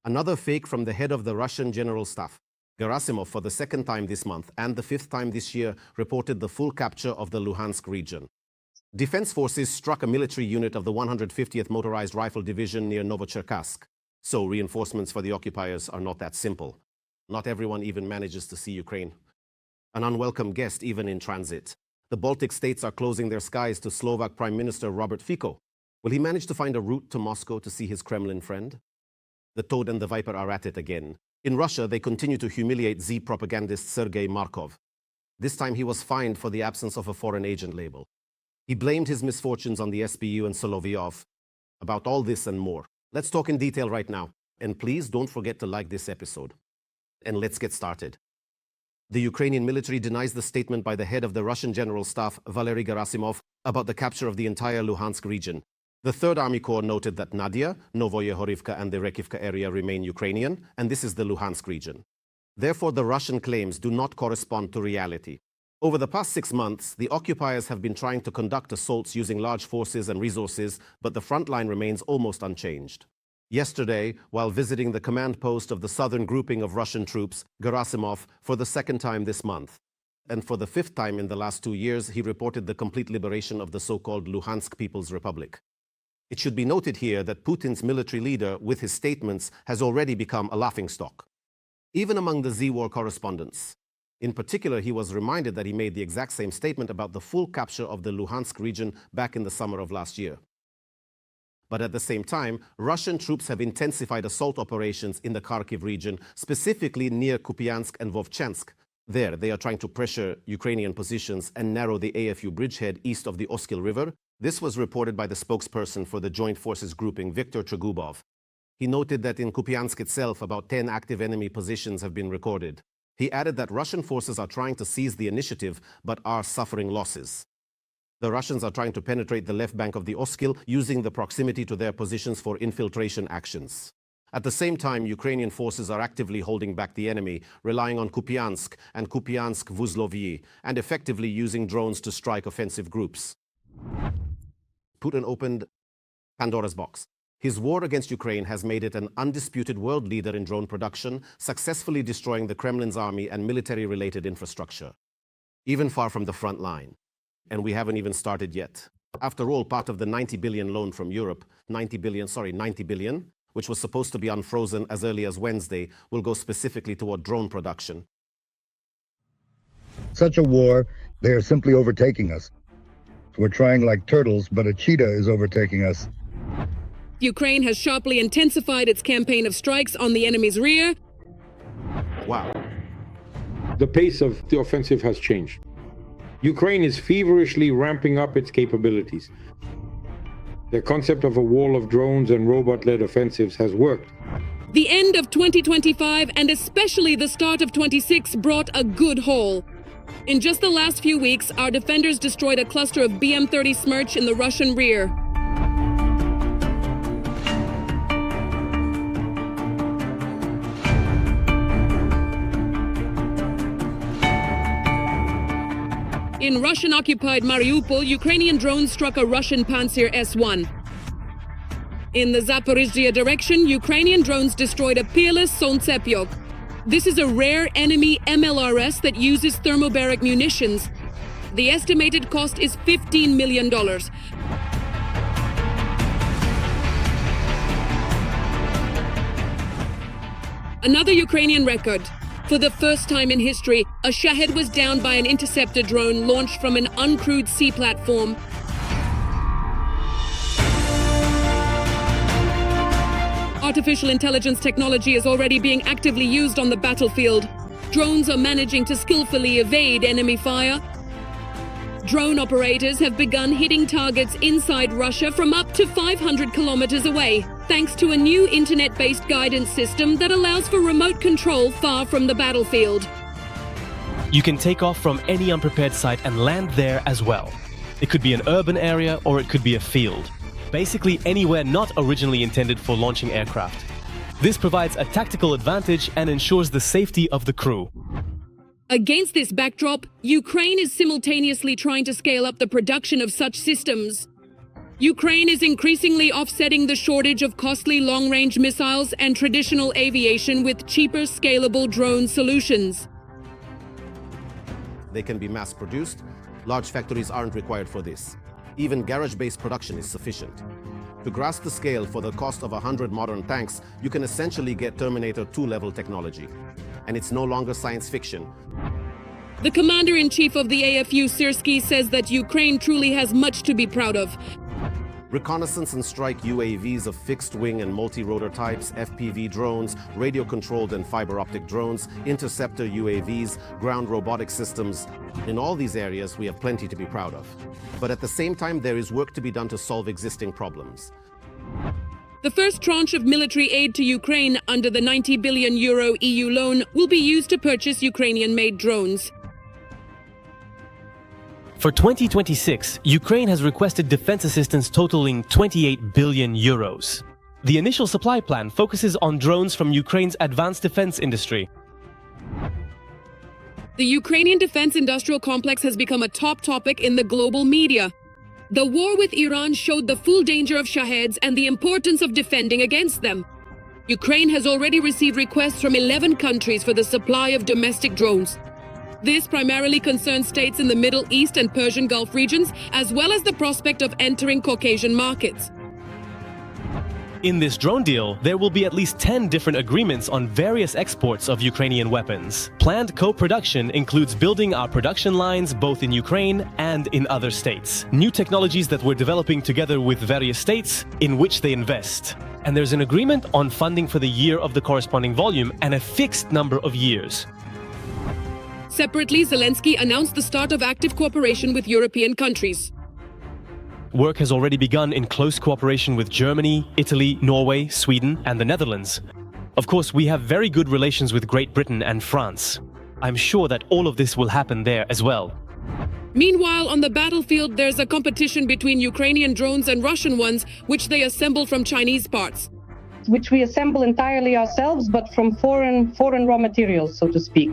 Another fake from the head of the Russian General Staff. Gerasimov, for the second time this month and the fifth time this year, reported the full capture of the Luhansk region. Defense forces struck a military unit of the 150th Motorized Rifle Division near Novocherkassk. So reinforcements for the occupiers are not that simple. Not everyone even manages to see Ukraine. An unwelcome guest even in transit. The Baltic states are closing their skies to Slovak Prime Minister Robert Fico. Will he manage to find a route to Moscow to see his Kremlin friend? The toad and the viper are at it again. In Russia, they continue to humiliate Z propagandist Sergei Markov. This time he was fined for the absence of a foreign agent label. He blamed his misfortunes on the SBU and Solovyov. About all this and more, let's talk in detail right now. And please don't forget to like this episode. And let's get started. The Ukrainian military denies the statement by the head of the Russian General Staff, Valery Gerasimov, about the capture of the entire Luhansk region. The 3rd Army Corps noted that Nadia, Novoye Horivka and the Rekivka area remain Ukrainian, and this is the Luhansk region. Therefore, the Russian claims do not correspond to reality. Over the past 6 months, the occupiers have been trying to conduct assaults using large forces and resources, but the front line remains almost unchanged. Yesterday, while visiting the command post of the southern grouping of Russian troops, Gerasimov, for the 2nd time this month, and for the 5th time in the last 2 years, he reported the complete liberation of the so-called Luhansk People's Republic. It should be noted here that Putin's military leader, with his statements, has already become a laughingstock, even among the Z-War correspondents. In particular, he was reminded that he made the exact same statement about the full capture of the Luhansk region back in the summer of last year. But at the same time, Russian troops have intensified assault operations in the Kharkiv region, specifically near Kupiansk and Vovchansk. There, they are trying to pressure Ukrainian positions and narrow the AFU bridgehead east of the Oskil River. This was reported by the spokesperson for the Joint Forces grouping, Viktor Tregubov. He noted that in Kupiansk itself, about 10 active enemy positions have been recorded. He added that Russian forces are trying to seize the initiative, but are suffering losses. The Russians are trying to penetrate the left bank of the Oskil, using the proximity to their positions for infiltration actions. At the same time, Ukrainian forces are actively holding back the enemy, relying on Kupiansk and Kupiansk-Vuzlovyi, and effectively using drones to strike offensive groups. Putin opened Pandora's box. His war against Ukraine has made it an undisputed world leader in drone production, successfully destroying the Kremlin's army and military-related infrastructure, even far from the front line. And we haven't even started yet. After all, part of the 90 billion loan from Europe, 90 billion, which was supposed to be unfrozen as early as Wednesday, will go specifically toward drone production. Such a war, they are simply overtaking us. We're trying like turtles, but a cheetah is overtaking us. Ukraine has sharply intensified its campaign of strikes on the enemy's rear. Wow. The pace of the offensive has changed. Ukraine is feverishly ramping up its capabilities. The concept of a wall of drones and robot-led offensives has worked. The end of 2025 and especially the start of 26 brought a good haul. In just the last few weeks, our defenders destroyed a cluster of BM-30 Smerch in the Russian rear. In Russian-occupied Mariupol, Ukrainian drones struck a Russian Pantsir S-1. In the Zaporizhzhia direction, Ukrainian drones destroyed a peerless Solntsepyok. This is a rare enemy MLRS that uses thermobaric munitions. The estimated cost is $15 million. Another Ukrainian record. For the first time in history, a Shahed was downed by an interceptor drone launched from an uncrewed sea platform. Artificial intelligence technology is already being actively used on the battlefield. Drones are managing to skillfully evade enemy fire. Drone operators have begun hitting targets inside Russia from up to 500 kilometers away, thanks to a new internet-based guidance system that allows for remote control far from the battlefield. You can take off from any unprepared site and land there as well. It could be an urban area or it could be a field. Basically anywhere not originally intended for launching aircraft. This provides a tactical advantage and ensures the safety of the crew. Against this backdrop, Ukraine is simultaneously trying to scale up the production of such systems. Ukraine is increasingly offsetting the shortage of costly long-range missiles and traditional aviation with cheaper, scalable drone solutions. They can be mass-produced. Large factories aren't required for this. Even garage-based production is sufficient. To grasp the scale, for the cost of 100 modern tanks, you can essentially get Terminator 2-level technology. And it's no longer science fiction. The commander-in-chief of the AFU, Syrskyi, says that Ukraine truly has much to be proud of. Reconnaissance and strike UAVs of fixed-wing and multi-rotor types, FPV drones, radio-controlled and fiber-optic drones, interceptor UAVs, ground robotic systems. In all these areas, we have plenty to be proud of. But at the same time, there is work to be done to solve existing problems. The first tranche of military aid to Ukraine under the €90 billion EU loan will be used to purchase Ukrainian-made drones. For 2026, Ukraine has requested defense assistance totaling 28 billion euros. The initial supply plan focuses on drones from Ukraine's advanced defense industry. The Ukrainian defense industrial complex has become a top topic in the global media. The war with Iran showed the full danger of Shaheds and the importance of defending against them. Ukraine has already received requests from 11 countries for the supply of domestic drones. This primarily concerns states in the Middle East and Persian Gulf regions, as well as the prospect of entering Caucasian markets. In this drone deal, there will be at least 10 different agreements on various exports of Ukrainian weapons. Planned co-production includes building our production lines both in Ukraine and in other states. New technologies that we're developing together with various states in which they invest. And there's an agreement on funding for the year of the corresponding volume and a fixed number of years. Separately, Zelensky announced the start of active cooperation with European countries. Work has already begun in close cooperation with Germany, Italy, Norway, Sweden, and the Netherlands. Of course, we have very good relations with Great Britain and France. I'm sure that all of this will happen there as well. Meanwhile, on the battlefield, there's a competition between Ukrainian drones and Russian ones, which they assemble from Chinese parts. Which we assemble entirely ourselves, but from foreign raw materials, so to speak.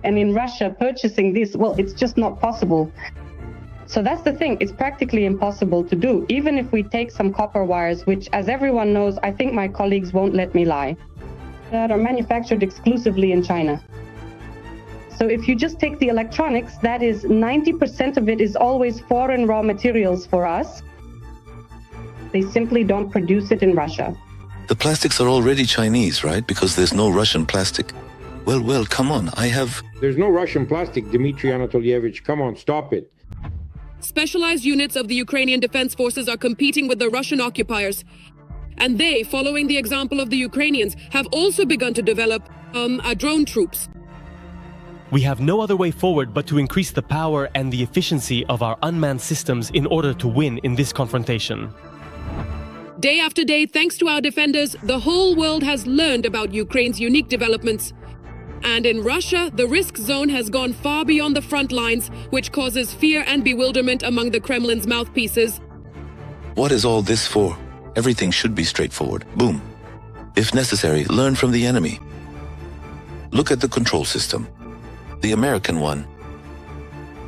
And in Russia, purchasing this, well, it's just not possible. So that's the thing, it's practically impossible to do, even if we take some copper wires, which, as everyone knows, I think my colleagues won't let me lie, that are manufactured exclusively in China. So if you just take the electronics, that is 90% of it is always foreign raw materials for us. They simply don't produce it in Russia. The plastics are already Chinese, right? Because there's no Russian plastic. Well, come on, There's no Russian plastic, Dmitry Anatolyevich. Come on, stop it. Specialized units of the Ukrainian Defense Forces are competing with the Russian occupiers. And they, following the example of the Ukrainians, have also begun to develop drone troops. We have no other way forward but to increase the power and the efficiency of our unmanned systems in order to win in this confrontation. Day after day, thanks to our defenders, the whole world has learned about Ukraine's unique developments. And in Russia, the risk zone has gone far beyond the front lines, which causes fear and bewilderment among the Kremlin's mouthpieces. What is all this for? Everything should be straightforward. Boom. If necessary, learn from the enemy. Look at the control system. The American one.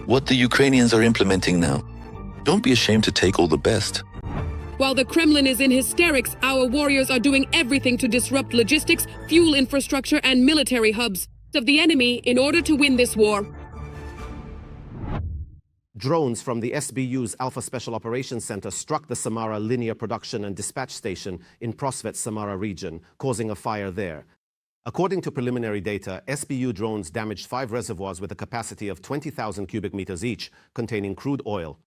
What the Ukrainians are implementing now. Don't be ashamed to take all the best. While the Kremlin is in hysterics, our warriors are doing everything to disrupt logistics, fuel infrastructure, and military hubs of the enemy in order to win this war. Drones from the SBU's Alpha Special Operations Center struck the Samara Linear Production and Dispatch Station in Prosvet Samara region, causing a fire there. According to preliminary data, SBU drones damaged 5 reservoirs with a capacity of 20,000 cubic meters each, containing crude oil.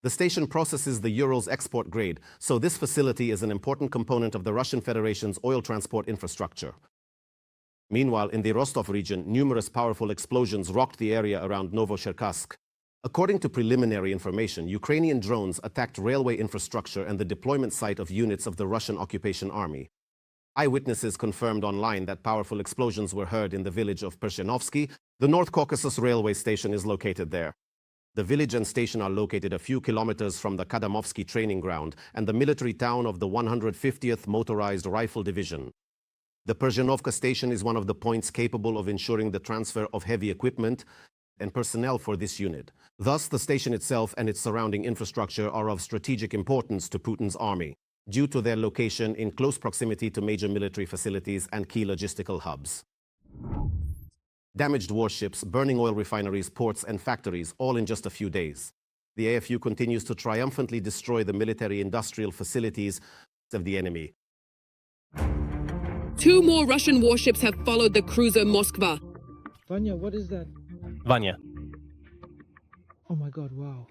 The station processes the Urals export grade, so this facility is an important component of the Russian Federation's oil transport infrastructure. Meanwhile, in the Rostov region, numerous powerful explosions rocked the area around Novocherkassk. According to preliminary information, Ukrainian drones attacked railway infrastructure and the deployment site of units of the Russian occupation army. Eyewitnesses confirmed online that powerful explosions were heard in the village of Pershenovsky. The North Caucasus railway station is located there. The village and station are located a few kilometers from the Kadamovsky training ground and the military town of the 150th Motorized Rifle Division. The Pershenovka station is one of the points capable of ensuring the transfer of heavy equipment. and personnel for this unit. Thus, the station itself and its surrounding infrastructure are of strategic importance to Putin's army, due to their location in close proximity to major military facilities and key logistical hubs. Damaged warships, burning oil refineries, ports, and factories, all in just a few days. The AFU continues to triumphantly destroy the military-industrial facilities of the enemy. 2 more Russian warships have followed the cruiser Moskva. Vanya, what is that? Vanya. Oh my god, wow.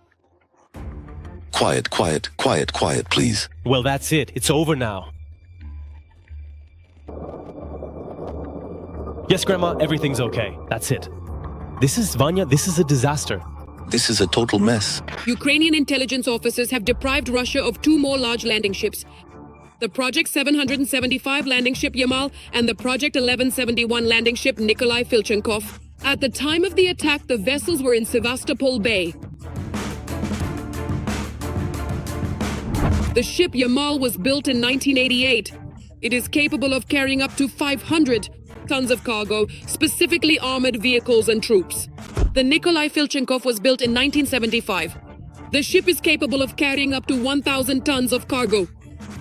Quiet, quiet, quiet, quiet, please. Well, that's it. It's over now. Yes, Grandma, everything's okay. That's it. This is, Vanya, this is a disaster. This is a total mess. Ukrainian intelligence officers have deprived Russia of 2 more large landing ships. The Project 775 landing ship Yamal and the Project 1171 landing ship Nikolai Filchenkov. At the time of the attack, the vessels were in Sevastopol Bay. The ship Yamal was built in 1988. It is capable of carrying up to 500 tons of cargo, specifically armored vehicles and troops. The Nikolai Filchenkov was built in 1975. The ship is capable of carrying up to 1,000 tons of cargo.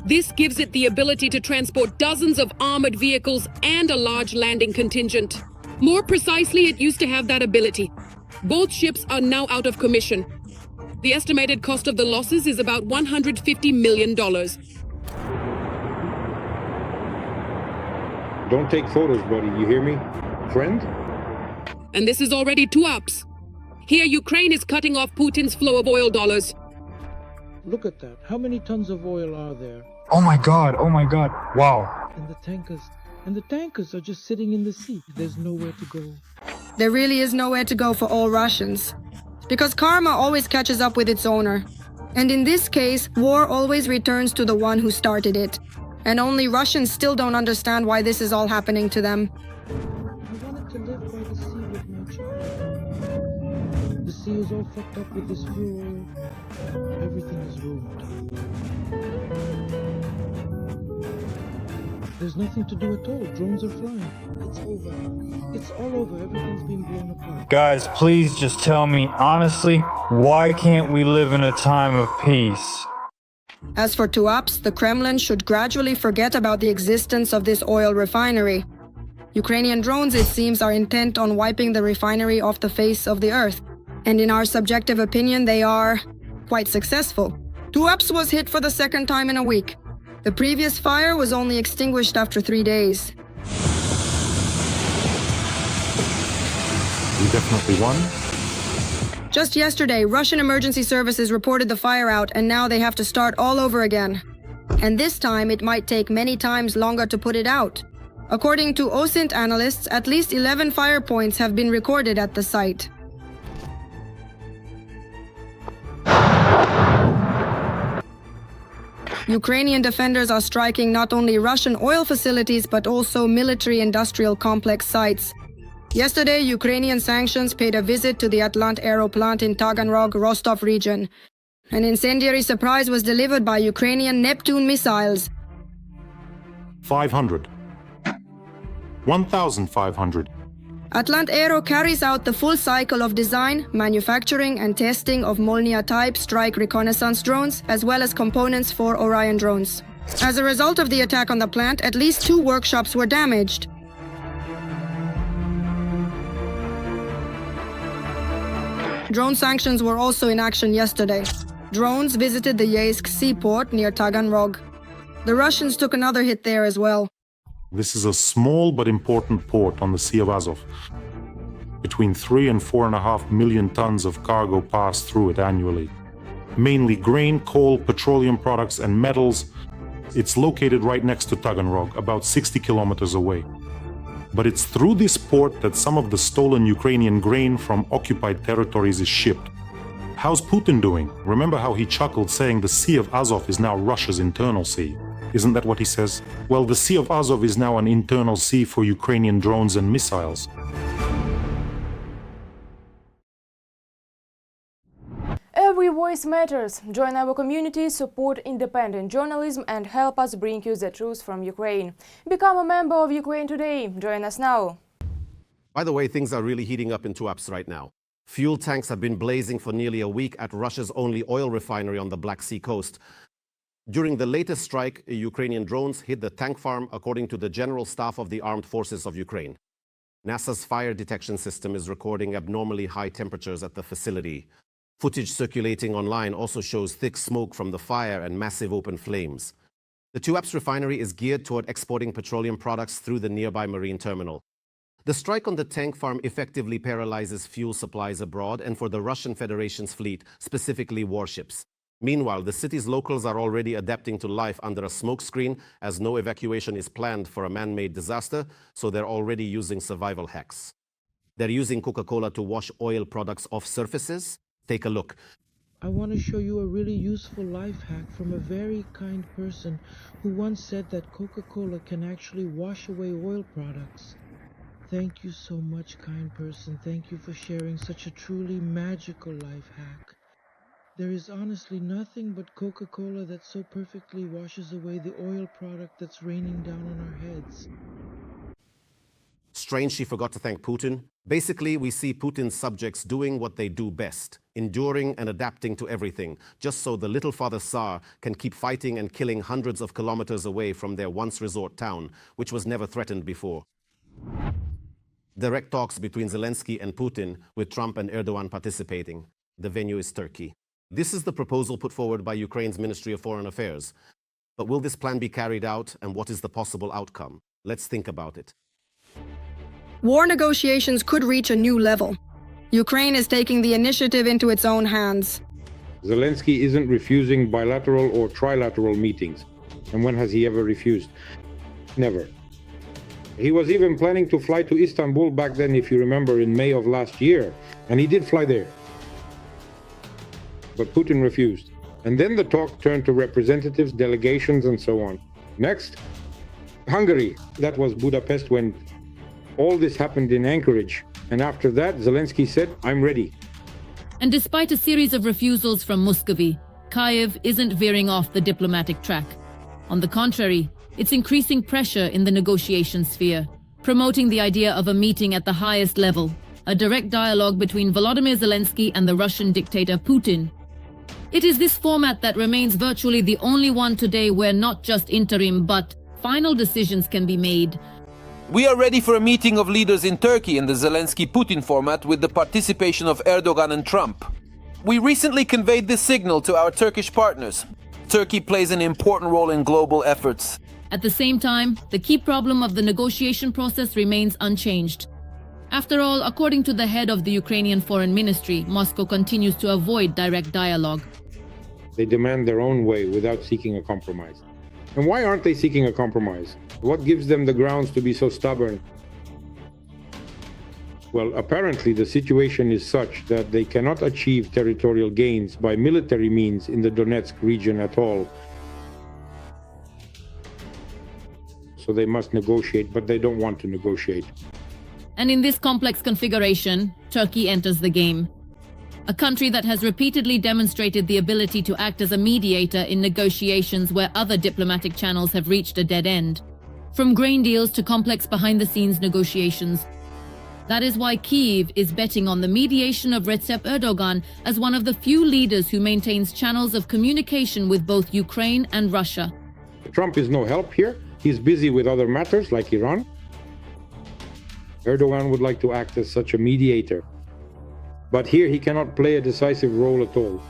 This gives it the ability to transport dozens of armored vehicles and a large landing contingent. More precisely, it used to have that ability. Both ships are now out of commission. The estimated cost of the losses is about $150 million. Don't take photos, buddy. You hear me? Friend? And this is already 2 ups. Here, Ukraine is cutting off Putin's flow of oil dollars. Look at that. How many tons of oil are there? Oh my god, wow. And the tankers are just sitting in the sea. There's nowhere to go. There really is nowhere to go for all Russians. Because karma always catches up with its owner. And in this case, war always returns to the one who started it. And only Russians still don't understand why this is all happening to them. I wanted to live by the sea with my child. The sea is all fucked up with this fuel oil. Everything is ruined. There's nothing to do at all. Drones are flying. It's over. It's all over. Everything's been blown apart. Guys, please just tell me, honestly, why can't we live in a time of peace? As for 2 ups, the Kremlin should gradually forget about the existence of this oil refinery. Ukrainian drones, it seems, are intent on wiping the refinery off the face of the earth. And in our subjective opinion, they are quite successful. 2 ups was hit for the 2nd time in a week. The previous fire was only extinguished after 3 days. We definitely won. Just yesterday, Russian emergency services reported the fire out, and now they have to start all over again. And this time, it might take many times longer to put it out. According to OSINT analysts, at least 11 fire points have been recorded at the site. Ukrainian defenders are striking not only Russian oil facilities but also military-industrial complex sites. Yesterday, Ukrainian sanctions paid a visit to the Atlant Aero plant in Taganrog, Rostov region. An incendiary surprise was delivered by Ukrainian Neptune missiles. 500. 1,500. Atlant Aero carries out the full cycle of design, manufacturing and testing of Molnia-type strike reconnaissance drones, as well as components for Orion drones. As a result of the attack on the plant, at least 2 workshops were damaged. Drone sanctions were also in action yesterday. Drones visited the Yeysk seaport near Taganrog. The Russians took another hit there as well. This is a small but important port on the Sea of Azov. Between 3 and 4.5 million tons of cargo pass through it annually. Mainly grain, coal, petroleum products, and metals. It's located right next to Taganrog, about 60 kilometers away. But it's through this port that some of the stolen Ukrainian grain from occupied territories is shipped. How's Putin doing? Remember how he chuckled saying the Sea of Azov is now Russia's internal sea? Isn't that what he says? Well, the Sea of Azov is now an internal sea for Ukrainian drones and missiles. Every voice matters. Join our community, support independent journalism and help us bring you the truth from Ukraine. Become a member of Ukraine Today. Join us now. By the way, things are really heating up in 2 ups right now. Fuel tanks have been blazing for nearly a week at Russia's only oil refinery on the Black Sea coast. During the latest strike, Ukrainian drones hit the tank farm, according to the General Staff of the Armed Forces of Ukraine. NASA's fire detection system is recording abnormally high temperatures at the facility. Footage circulating online also shows thick smoke from the fire and massive open flames. The Tuapse refinery is geared toward exporting petroleum products through the nearby marine terminal. The strike on the tank farm effectively paralyzes fuel supplies abroad and for the Russian Federation's fleet, specifically warships. Meanwhile, the city's locals are already adapting to life under a smokescreen, as no evacuation is planned for a man-made disaster, so they're already using survival hacks. They're using Coca-Cola to wash oil products off surfaces. Take a look. I want to show you a really useful life hack from a very kind person who once said that Coca-Cola can actually wash away oil products. Thank you so much, kind person. Thank you for sharing such a truly magical life hack. There is honestly nothing but Coca-Cola that so perfectly washes away the oil product that's raining down on our heads. Strange she forgot to thank Putin. Basically, we see Putin's subjects doing what they do best, enduring and adapting to everything, just so the little father Tsar can keep fighting and killing hundreds of kilometers away from their once resort town, which was never threatened before. Direct talks between Zelensky and Putin, with Trump and Erdogan participating. The venue is Turkey. This is the proposal put forward by Ukraine's Ministry of Foreign Affairs. But will this plan be carried out, and what is the possible outcome? Let's think about it. War negotiations could reach a new level. Ukraine is taking the initiative into its own hands. Zelensky isn't refusing bilateral or trilateral meetings. And when has he ever refused? Never. He was even planning to fly to Istanbul back then, if you remember, in May of last year. And he did fly there. But Putin refused. And then the talk turned to representatives, delegations, and so on. Next, Hungary. That was Budapest when all this happened in Anchorage. And after that, Zelensky said, I'm ready. And despite a series of refusals from Muscovy, Kyiv isn't veering off the diplomatic track. On the contrary, it's increasing pressure in the negotiation sphere, promoting the idea of a meeting at the highest level, a direct dialogue between Volodymyr Zelensky and the Russian dictator Putin. It is this format that remains virtually the only one today where not just interim but final decisions can be made. We are ready for a meeting of leaders in Turkey in the Zelensky-Putin format with the participation of Erdogan and Trump. We recently conveyed this signal to our Turkish partners. Turkey plays an important role in global efforts. At the same time, the key problem of the negotiation process remains unchanged. After all, according to the head of the Ukrainian Foreign Ministry, Moscow continues to avoid direct dialogue. They demand their own way without seeking a compromise. And why aren't they seeking a compromise? What gives them the grounds to be so stubborn? Well, apparently the situation is such that they cannot achieve territorial gains by military means in the Donetsk region at all. So they must negotiate, but they don't want to negotiate. And in this complex configuration, Turkey enters the game. A country that has repeatedly demonstrated the ability to act as a mediator in negotiations where other diplomatic channels have reached a dead end. From grain deals to complex behind-the-scenes negotiations. That is why Kyiv is betting on the mediation of Recep Erdogan as one of the few leaders who maintains channels of communication with both Ukraine and Russia. Trump is no help here. He's busy with other matters like Iran. Erdogan would like to act as such a mediator. But here he cannot play a decisive role at all.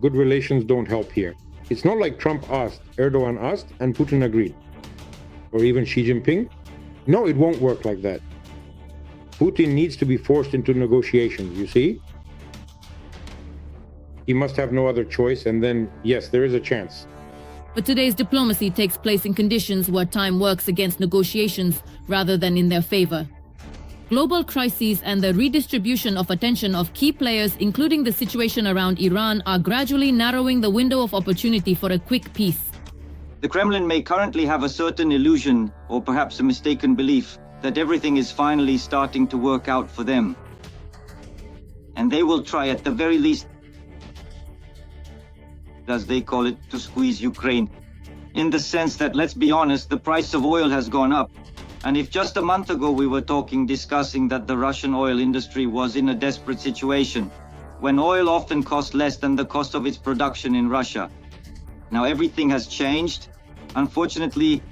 Good relations don't help here. It's not like Trump asked, Erdogan asked, and Putin agreed. Or even Xi Jinping. No, it won't work like that. Putin needs to be forced into negotiations, you see? He must have no other choice, and then, yes, there is a chance. But today's diplomacy takes place in conditions where time works against negotiations rather than in their favor. Global crises and the redistribution of attention of key players, including the situation around Iran, are gradually narrowing the window of opportunity for a quick peace. The Kremlin may currently have a certain illusion, or perhaps a mistaken belief, that everything is finally starting to work out for them. And they will try at the very least, as they call it, to squeeze Ukraine. In the sense that, let's be honest, the price of oil has gone up. And if just a month ago we were discussing that the Russian oil industry was in a desperate situation, when oil often costs less than the cost of its production in Russia. Now everything has changed. Unfortunately,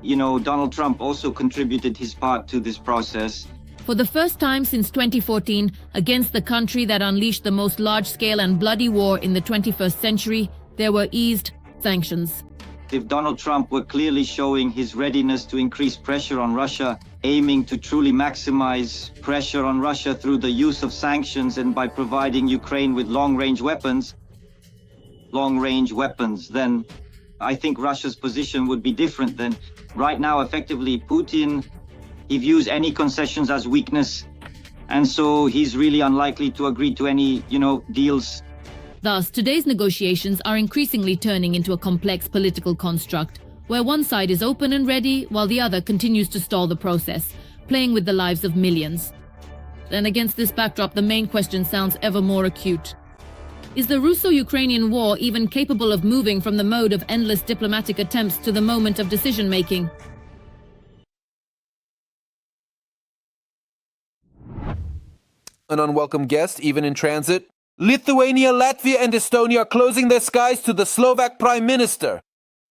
Donald Trump also contributed his part to this process. For the first time since 2014, against the country that unleashed the most large-scale and bloody war in the 21st century, there were eased sanctions. If Donald Trump were clearly showing his readiness to increase pressure on Russia, aiming to truly maximize pressure on Russia through the use of sanctions and by providing Ukraine with long-range weapons, then I think Russia's position would be different. Than right now, effectively, Putin, he views any concessions as weakness, and so he's really unlikely to agree to any, deals. Thus, today's negotiations are increasingly turning into a complex political construct, where one side is open and ready, while the other continues to stall the process, playing with the lives of millions. And against this backdrop, the main question sounds ever more acute. Is the Russo-Ukrainian war even capable of moving from the mode of endless diplomatic attempts to the moment of decision-making? An unwelcome guest, even in transit. Lithuania, Latvia, and Estonia are closing their skies to the Slovak Prime Minister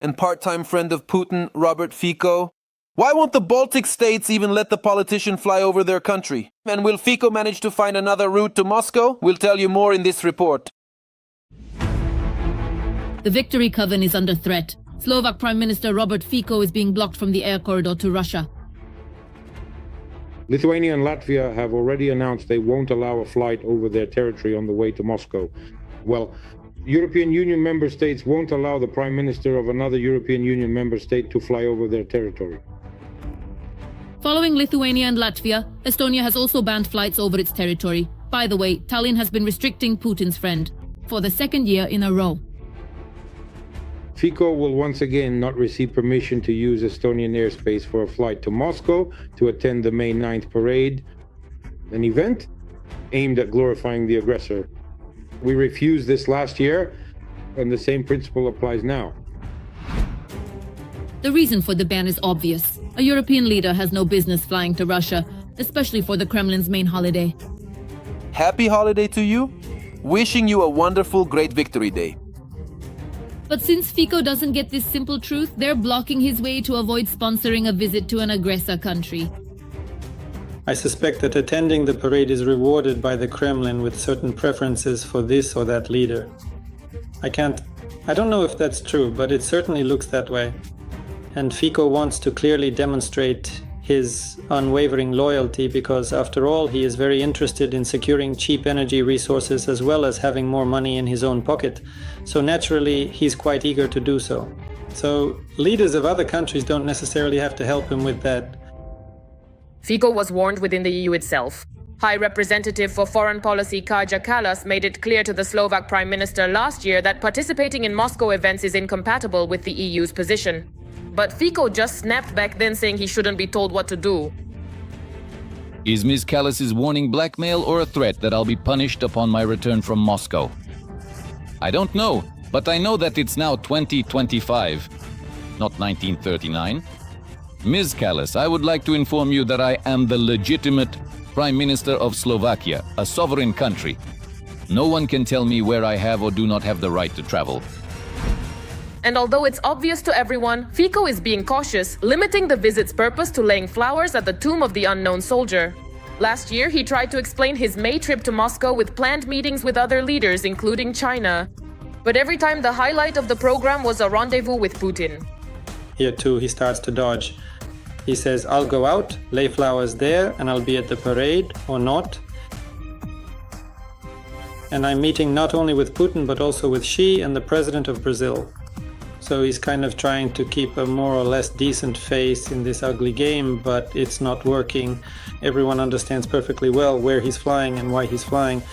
and part-time friend of Putin, Robert Fico. Why won't the Baltic states even let the politician fly over their country? And will Fico manage to find another route to Moscow? We'll tell you more in this report. The Victory Coven is under threat. Slovak Prime Minister Robert Fico is being blocked from the air corridor to Russia. Lithuania and Latvia have already announced they won't allow a flight over their territory on the way to Moscow. Well, European Union member states won't allow the Prime Minister of another European Union member state to fly over their territory. Following Lithuania and Latvia, Estonia has also banned flights over its territory. By the way, Tallinn has been restricting Putin's friend for the second year in a row. Fico will once again not receive permission to use Estonian airspace for a flight to Moscow to attend the May 9th parade, an event aimed at glorifying the aggressor. We refused this last year, and the same principle applies now. The reason for the ban is obvious. A European leader has no business flying to Russia, especially for the Kremlin's main holiday. Happy holiday to you. Wishing you a wonderful, great Victory Day. But since Fico doesn't get this simple truth, they're blocking his way to avoid sponsoring a visit to an aggressor country. I suspect that attending the parade is rewarded by the Kremlin with certain preferences for this or that leader. I don't know if that's true, but it certainly looks that way. And Fico wants to clearly demonstrate his unwavering loyalty because, after all, he is very interested in securing cheap energy resources as well as having more money in his own pocket. So naturally, he's quite eager to do so. So leaders of other countries don't necessarily have to help him with that. Fico was warned within the EU itself. High Representative for Foreign Policy Kaja Kallas made it clear to the Slovak Prime Minister last year that participating in Moscow events is incompatible with the EU's position. But Fico just snapped back then, saying he shouldn't be told what to do. Is Ms. Kallas's warning blackmail or a threat that I'll be punished upon my return from Moscow? I don't know, but I know that it's now 2025, not 1939. Ms. Kallas, I would like to inform you that I am the legitimate Prime Minister of Slovakia, a sovereign country. No one can tell me where I have or do not have the right to travel. And although it's obvious to everyone, Fico is being cautious, limiting the visit's purpose to laying flowers at the tomb of the unknown soldier. Last year, he tried to explain his May trip to Moscow with planned meetings with other leaders, including China. But every time the highlight of the program was a rendezvous with Putin. Here too, he starts to dodge. He says, I'll go out, lay flowers there, and I'll be at the parade, or not. And I'm meeting not only with Putin, but also with Xi and the president of Brazil. So he's kind of trying to keep a more or less decent face in this ugly game, but it's not working. Everyone understands perfectly well where he's flying and why he's flying.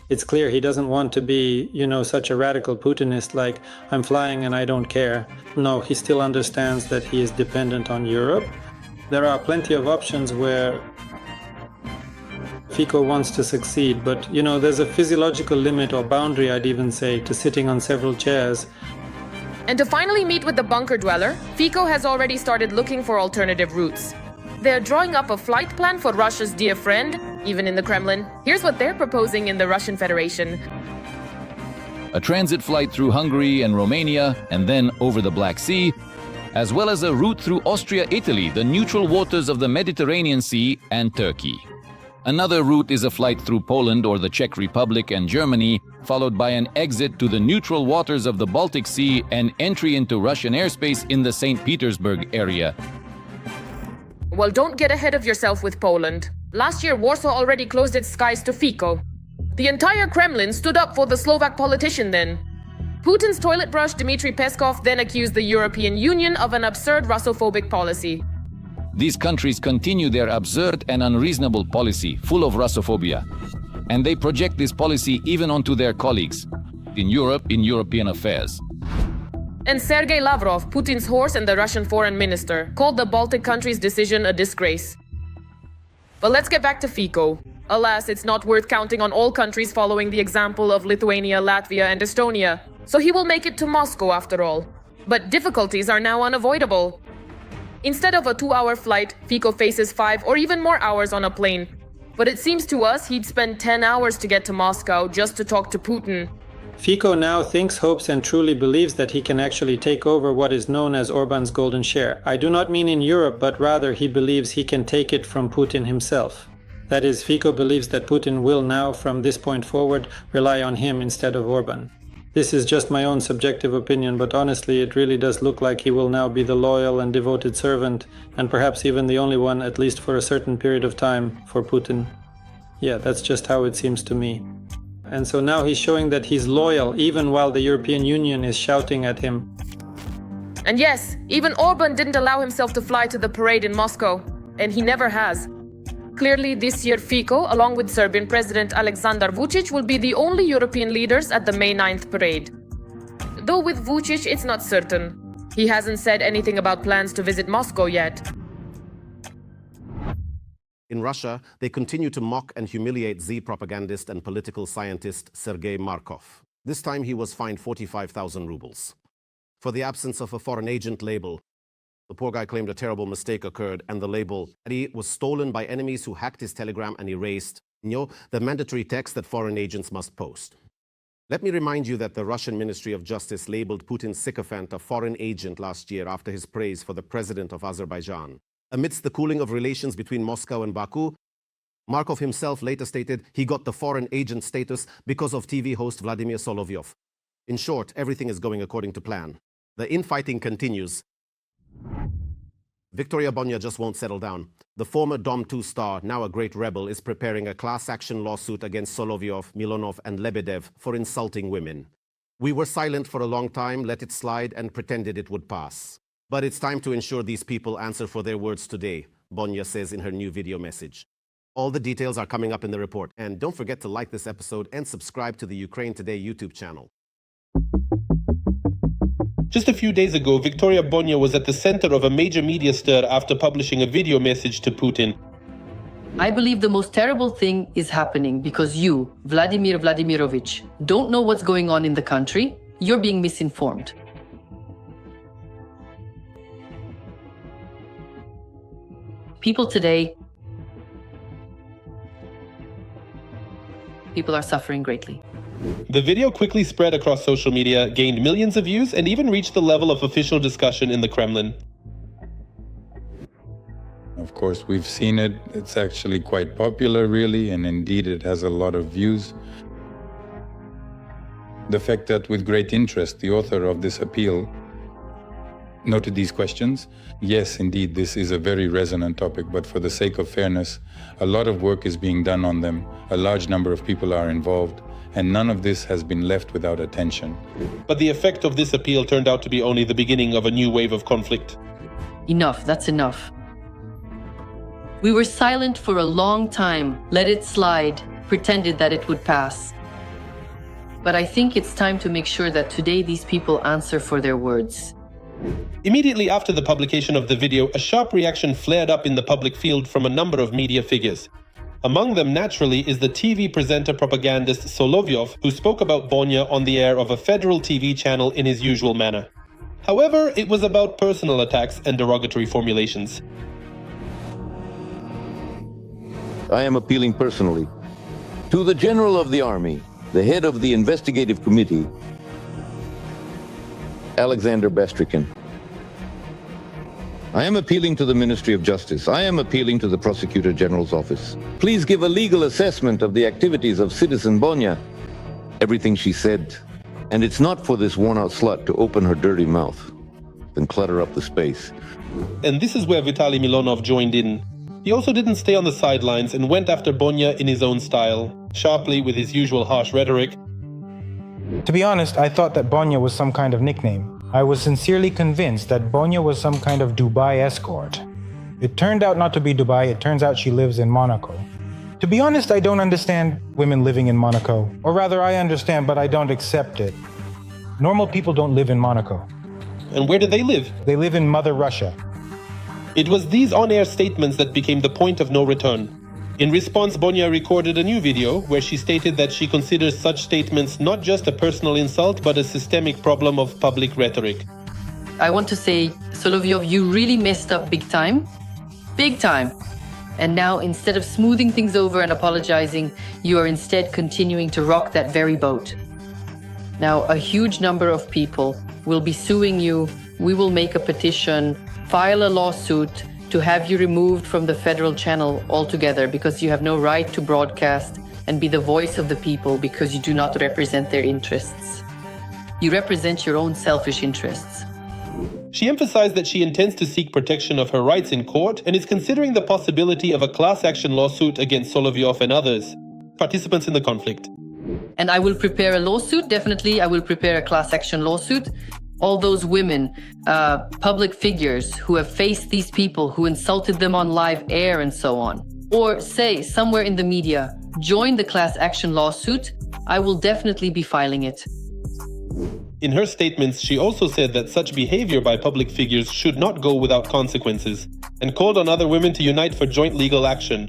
It's clear he doesn't want to be, such a radical Putinist like, I'm flying and I don't care. No, he still understands that he is dependent on Europe. There are plenty of options where Fico wants to succeed, but, there's a physiological limit or boundary, I'd even say, to sitting on several chairs. And to finally meet with the bunker dweller, Fico has already started looking for alternative routes. They're drawing up a flight plan for Russia's dear friend, even in the Kremlin. Here's what they're proposing in the Russian Federation. A transit flight through Hungary and Romania, and then over the Black Sea, as well as a route through Austria-Italy, the neutral waters of the Mediterranean Sea, and Turkey. Another route is a flight through Poland or the Czech Republic and Germany, followed by an exit to the neutral waters of the Baltic Sea and entry into Russian airspace in the St. Petersburg area. Well, don't get ahead of yourself with Poland. Last year, Warsaw already closed its skies to Fico. The entire Kremlin stood up for the Slovak politician then. Putin's toilet brush Dmitry Peskov then accused the European Union of an absurd Russophobic policy. These countries continue their absurd and unreasonable policy, full of Russophobia. And they project this policy even onto their colleagues in Europe, in European affairs. And Sergei Lavrov, Putin's horse and the Russian foreign minister, called the Baltic countries' decision a disgrace. But let's get back to Fico. Alas, it's not worth counting on all countries following the example of Lithuania, Latvia, and Estonia. So he will make it to Moscow after all. But difficulties are now unavoidable. Instead of a 2-hour flight, Fico faces 5 or even more hours on a plane. But it seems to us he'd spend 10 hours to get to Moscow just to talk to Putin. Fico now thinks, hopes, and truly believes that he can actually take over what is known as Orban's golden share. I do not mean in Europe, but rather he believes he can take it from Putin himself. That is, Fico believes that Putin will now, from this point forward, rely on him instead of Orban. This is just my own subjective opinion, but honestly, it really does look like he will now be the loyal and devoted servant, and perhaps even the only one, at least for a certain period of time, for Putin. Yeah, that's just how it seems to me. And so now he's showing that he's loyal, even while the European Union is shouting at him. And yes, even Orban didn't allow himself to fly to the parade in Moscow, and he never has. Clearly, this year Fico, along with Serbian President Aleksandar Vučić, will be the only European leaders at the May 9th parade. Though with Vučić, it's not certain. He hasn't said anything about plans to visit Moscow yet. In Russia, they continue to mock and humiliate Z propagandist and political scientist Sergei Markov. This time he was fined 45,000 rubles for the absence of a foreign agent label. The poor guy claimed a terrible mistake occurred and the label was stolen by enemies who hacked his Telegram and erased the mandatory text that foreign agents must post. Let me remind you that the Russian Ministry of Justice labeled Putin's sycophant a foreign agent last year after his praise for the president of Azerbaijan. Amidst the cooling of relations between Moscow and Baku, Markov himself later stated he got the foreign agent status because of TV host Vladimir Solovyov. In short, everything is going according to plan. The infighting continues. Victoria Bonya just won't settle down. The former Dom-2 star, now a great rebel, is preparing a class action lawsuit against Solovyov, Milonov, and Lebedev for insulting women. We were silent for a long time, let it slide, and pretended it would pass. But it's time to ensure these people answer for their words today, Bonya says in her new video message. All the details are coming up in the report. And don't forget to like this episode and subscribe to the Ukraine Today YouTube channel. Just a few days ago, Victoria Bonya was at the center of a major media stir after publishing a video message to Putin. I believe the most terrible thing is happening because you, Vladimir Vladimirovich, don't know what's going on in the country. You're being misinformed. People today, people are suffering greatly. The video quickly spread across social media, gained millions of views, and even reached the level of official discussion in the Kremlin. Of course, we've seen it. It's actually quite popular, really, and indeed it has a lot of views. The fact that with great interest, the author of this appeal noted these questions. Yes, indeed, this is a very resonant topic, but for the sake of fairness, a lot of work is being done on them. A large number of people are involved, and none of this has been left without attention. But the effect of this appeal turned out to be only the beginning of a new wave of conflict. Enough, that's enough. We were silent for a long time, let it slide, pretended that it would pass. But I think it's time to make sure that today these people answer for their words. Immediately after the publication of the video, a sharp reaction flared up in the public field from a number of media figures. Among them, naturally, is the TV presenter propagandist Solovyov, who spoke about Bonya on the air of a federal TV channel in his usual manner. However, it was about personal attacks and derogatory formulations. I am appealing personally to the General of the Army, the head of the investigative committee, Alexander Bastrikin. I am appealing to the Ministry of Justice. I am appealing to the Prosecutor General's office. Please give a legal assessment of the activities of Citizen Bonya. Everything she said. And it's not for this worn-out slut to open her dirty mouth and clutter up the space. And this is where Vitaly Milonov joined in. He also didn't stay on the sidelines and went after Bonya in his own style, sharply with his usual harsh rhetoric. To be honest, I thought that Bonya was some kind of nickname. I was sincerely convinced that Bonya was some kind of Dubai escort. It turned out not to be Dubai, it turns out she lives in Monaco. To be honest, I don't understand women living in Monaco. Or rather, I understand, but I don't accept it. Normal people don't live in Monaco. And where do they live? They live in Mother Russia. It was these on-air statements that became the point of no return. In response, Bonya recorded a new video where she stated that she considers such statements not just a personal insult, but a systemic problem of public rhetoric. I want to say, Solovyov, you really messed up big time. Big time. And now, instead of smoothing things over and apologizing, you are instead continuing to rock that very boat. Now, a huge number of people will be suing you. We will make a petition, file a lawsuit to have you removed from the federal channel altogether because you have no right to broadcast and be the voice of the people because you do not represent their interests. You represent your own selfish interests. She emphasized that she intends to seek protection of her rights in court and is considering the possibility of a class action lawsuit against Solovyov and others, participants in the conflict. And I will prepare a lawsuit, definitely. I will prepare a class action lawsuit. All those women, public figures who have faced these people, who insulted them on live air and so on. Or say, somewhere in the media, join the class action lawsuit. I will definitely be filing it. In her statements, she also said that such behavior by public figures should not go without consequences, and called on other women to unite for joint legal action.